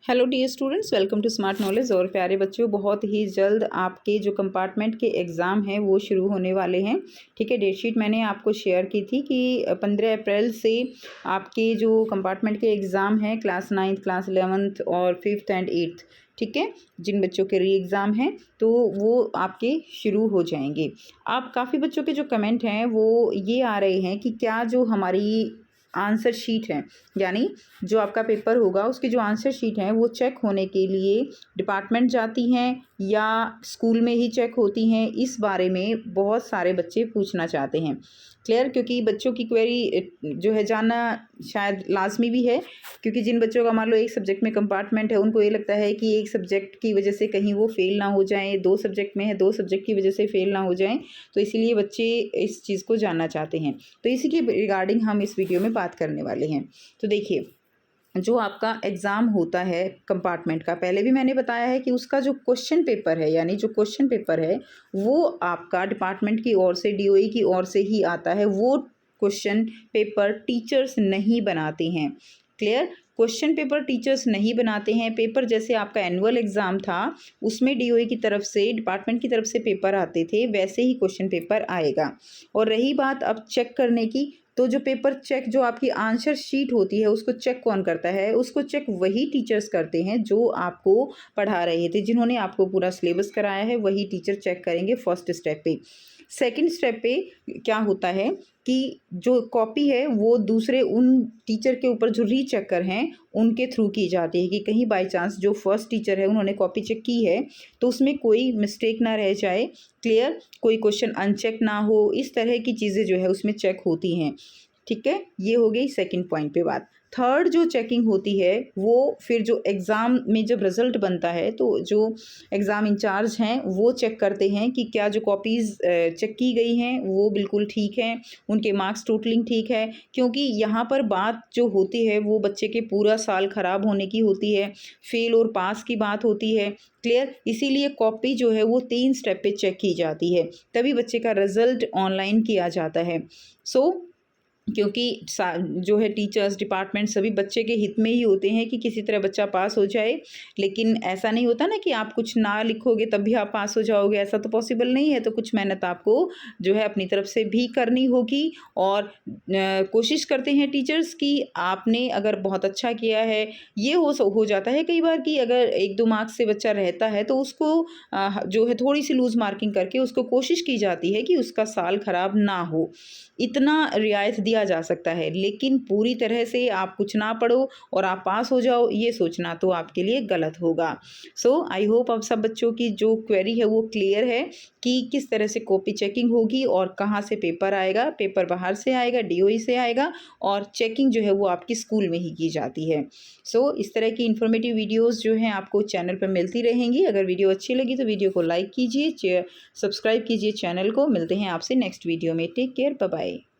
Hello dear students, welcome to smart knowledge. और प्यारे बच्चों, बहुत ही जल्द आपके जो कंपार्टमेंट के एग्ज़ाम हैं वो शुरू होने वाले हैं। ठीक है, डेट शीट मैंने आपको शेयर की थी कि 15 अप्रैल से आपके जो कंपार्टमेंट के एग्ज़ाम हैं क्लास 9th, क्लास 11th और 5th एंड 8th, ठीक है, जिन बच्चों के री एग्ज़ाम हैं तो वो आपके शुरू हो जाएंगे। आप काफ़ी बच्चों के जो कमेंट हैं वो ये आ रहे हैं कि क्या जो हमारी आंसर शीट है, यानी जो आपका पेपर होगा उसकी जो आंसर शीट है वो चेक होने के लिए डिपार्टमेंट जाती हैं या स्कूल में ही चेक होती हैं, इस बारे में बहुत सारे बच्चे पूछना चाहते हैं। क्लियर, क्योंकि बच्चों की क्वेरी जो है जानना शायद लाजमी भी है, क्योंकि जिन बच्चों का मान लो एक सब्जेक्ट में कंपार्टमेंट है उनको ये लगता है कि एक सब्जेक्ट की वजह से कहीं वो फेल ना हो जाएं, दो सब्जेक्ट में है दो सब्जेक्ट की वजह से फेल ना हो जाएं, तो इसीलिए बच्चे इस चीज़ को जानना चाहते हैं। तो इसी के रिगार्डिंग हम इस वीडियो में बात करने वाले हैं। तो देखिए, जो आपका एग्ज़ाम होता है कंपार्टमेंट का, पहले भी मैंने बताया है कि उसका जो क्वेश्चन पेपर है, यानी जो क्वेश्चन पेपर है वो आपका डिपार्टमेंट की ओर से, डीओई की ओर से ही आता है। वो क्वेश्चन पेपर टीचर्स नहीं बनाते हैं। क्लियर, क्वेश्चन पेपर टीचर्स नहीं बनाते हैं। पेपर जैसे आपका एनुअल एग्ज़ाम था उसमें डीओई की तरफ से, डिपार्टमेंट की तरफ से पेपर आते थे, वैसे ही क्वेश्चन पेपर आएगा। और रही बात अब चेक करने की, तो जो पेपर चेक, जो आपकी आंसर शीट होती है उसको चेक कौन करता है? उसको चेक वही टीचर्स करते हैं जो आपको पढ़ा रहे थे, जिन्होंने आपको पूरा सिलेबस कराया है, वही टीचर चेक करेंगे फर्स्ट स्टेप पे। सेकंड स्टेप पे क्या होता है कि जो कॉपी है वो दूसरे उन टीचर के ऊपर जो रीचेकर हैं उनके थ्रू की जाती है, कि कहीं बाय चांस जो फर्स्ट टीचर है उन्होंने कॉपी चेक की है तो उसमें कोई मिस्टेक ना रह जाए। क्लियर, कोई क्वेश्चन अनचेक ना हो, इस तरह की चीज़ें जो है उसमें चेक होती हैं। ठीक है, ये हो गई सेकंड पॉइंट पे बात। थर्ड जो चेकिंग होती है वो फिर जो एग्ज़ाम में जब रिज़ल्ट बनता है तो जो एग्ज़ाम इंचार्ज हैं वो चेक करते हैं कि क्या जो कॉपीज़ चेक की गई हैं वो बिल्कुल ठीक हैं, उनके मार्क्स टोटलिंग ठीक है। क्योंकि यहाँ पर बात जो होती है वो बच्चे के पूरा साल ख़राब होने की होती है, फेल और पास की बात होती है। क्लियर, इसीलिए कॉपी जो है वो 3 स्टेप पे चेक की जाती है, तभी बच्चे का रिज़ल्ट ऑनलाइन किया जाता है। क्योंकि जो है टीचर्स, डिपार्टमेंट सभी बच्चे के हित में ही होते हैं कि किसी तरह बच्चा पास हो जाए। लेकिन ऐसा नहीं होता ना कि आप कुछ ना लिखोगे तब भी आप पास हो जाओगे, ऐसा तो पॉसिबल नहीं है। तो कुछ मेहनत आपको जो है अपनी तरफ से भी करनी होगी। और कोशिश करते हैं टीचर्स कि आपने अगर बहुत अच्छा किया है, ये हो जाता है कई बार कि अगर 1-2 मार्क्स से बच्चा रहता है तो उसको जो है थोड़ी सी लूज़ मार्किंग करके उसको कोशिश की जाती है कि उसका साल ख़राब ना हो, इतना रियायत दिया जा सकता है। लेकिन पूरी तरह से आप कुछ ना पढ़ो और आप पास हो जाओ, ये सोचना तो आपके लिए गलत होगा। आई होप अब सब बच्चों की जो क्वेरी है वो क्लियर है कि किस तरह से कॉपी चेकिंग होगी और कहाँ से पेपर आएगा। पेपर बाहर से आएगा, डीओई से आएगा, और चेकिंग जो है वो आपकी स्कूल में ही की जाती है। इस तरह की इन्फॉर्मेटिव वीडियोज़ जो हैं आपको चैनल पर मिलती रहेंगी। अगर वीडियो अच्छी लगी तो वीडियो को लाइक कीजिए, सब्सक्राइब कीजिए चैनल को। मिलते हैं आपसे नेक्स्ट वीडियो में। Take care, bye bye.